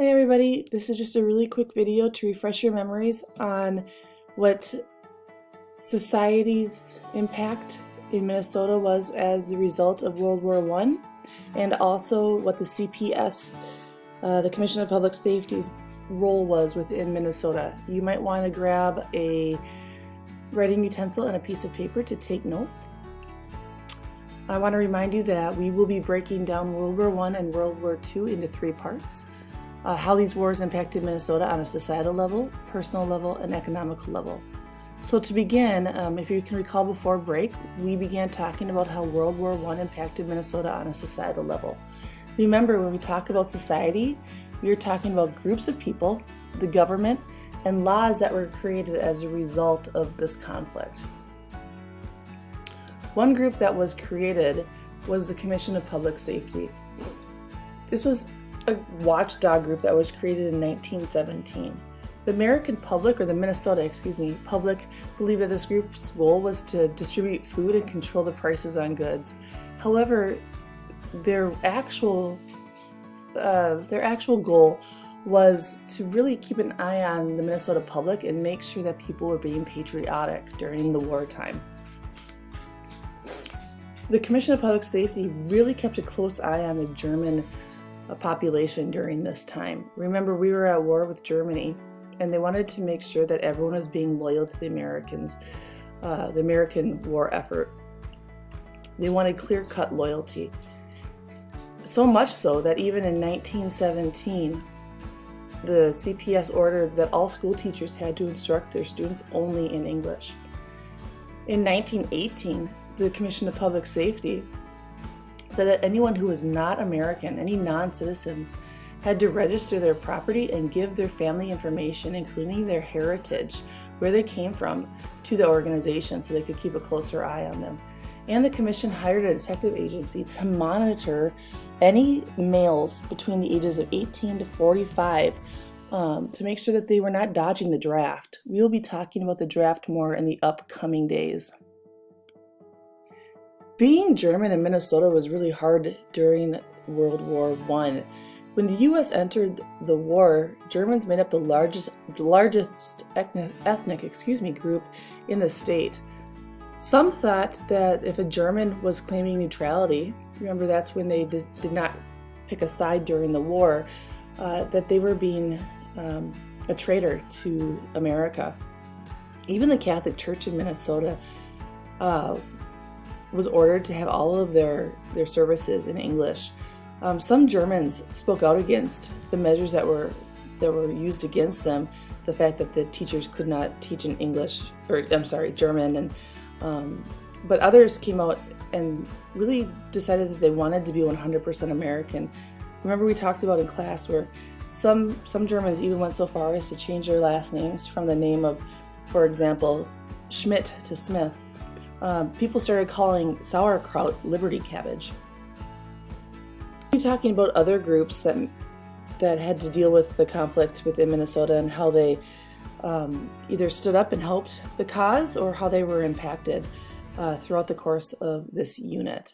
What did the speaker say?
Hi everybody, this is just a really quick video to refresh your memories on what society's impact in Minnesota was as a result of World War I, and also what the CPS, the Commission of Public Safety's role was within Minnesota. You might want to grab a writing utensil and a piece of paper to take notes. I want to remind you that we will be breaking down World War I and World War II into three parts. How these wars impacted Minnesota on a societal level, personal level, and economical level. So to begin, if you can recall before break, we began talking about how World War I impacted Minnesota on a societal level. Remember, when we talk about society, we are talking about groups of people, the government, and laws that were created as a result of this conflict. One group that was created was the Commission of Public Safety. This was a watchdog group that was created in 1917. The American public, or the Minnesota, public, believed that this group's goal was to distribute food and control the prices on goods. However, their actual goal was to really keep an eye on the Minnesota public and make sure that people were being patriotic during the wartime. The Commission of Public Safety really kept a close eye on the German population during this time. Remember, we were at war with Germany, and they wanted to make sure that everyone was being loyal to the Americans, the American war effort. They wanted clear-cut loyalty. So much so that even in 1917, the CPS ordered that all school teachers had to instruct their students only in English. In 1918, the Commission of Public Safety said that anyone who was not American, any non-citizens, had to register their property and give their family information, including their heritage, where they came from, to the organization so they could keep a closer eye on them. And the commission hired a detective agency to monitor any males between the ages of 18 to 45 to make sure that they were not dodging the draft. We will be talking about the draft more in the upcoming days. Being German in Minnesota was really hard during World War I. When the U.S. entered the war, Germans made up the largest ethnic group in the state. Some thought that if a German was claiming neutrality, remember that's when they did not pick a side during the war, that they were being a traitor to America. Even the Catholic Church in Minnesota was ordered to have all of their services in English. Some Germans spoke out against the measures that were used against them, the fact that the teachers could not teach in German, but others came out and really decided that they wanted to be 100% American. Remember, we talked about in class where some Germans even went so far as to change their last names from the name of, for example, Schmidt to Smith. People started calling sauerkraut Liberty cabbage. We're talking about other groups that had to deal with the conflict within Minnesota and how they either stood up and helped the cause or how they were impacted throughout the course of this unit.